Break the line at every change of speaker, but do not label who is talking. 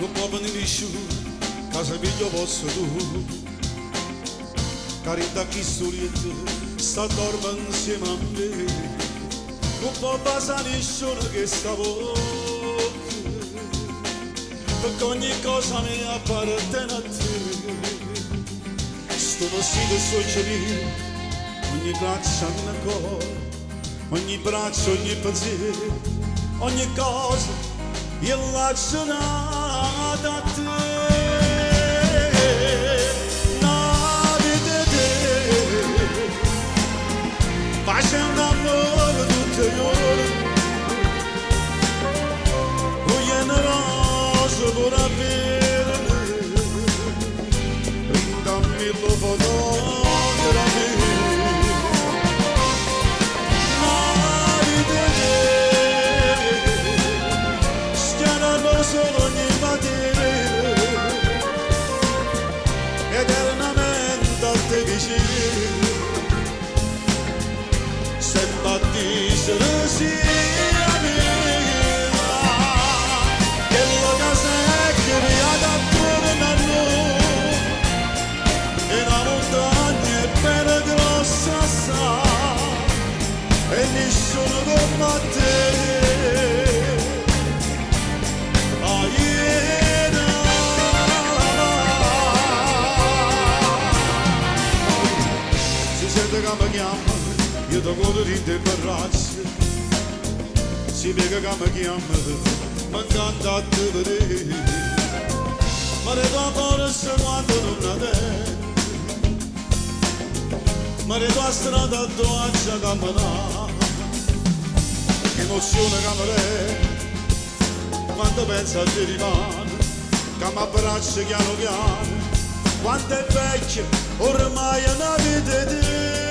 non può venire su, casa piglio posso tu. Carità chi storiette, sta dormendo insieme a me. Non può passare nessuno che sta bocca, perché ogni cosa mi appartiene a te. Sto vestito succedere, ogni traccia una cosa, ogni braccio, ogni pensiero, ogni cosa io lascio da te. Nada di te, facendo amore tutte le ore, vogliono rose pure a bere, dammi lo fotografi. Solo ogni mattina eternamente a te vicino, se battissero sia mia che la casa è creata attorno a noi e la montagna è bella grossa sa e nessuno come te. Che mi chiama, io ti voglio di te braccia. Si vede che mi chiama, mi incanta a te vedere. Ma le tue forze quando non la te, ma le tue strade a tua camminare. Che emozione che mi re, quando pensa a te rimane, che mi abbraccia piano piano. Quanto è vecchia, ormai è una vita di te.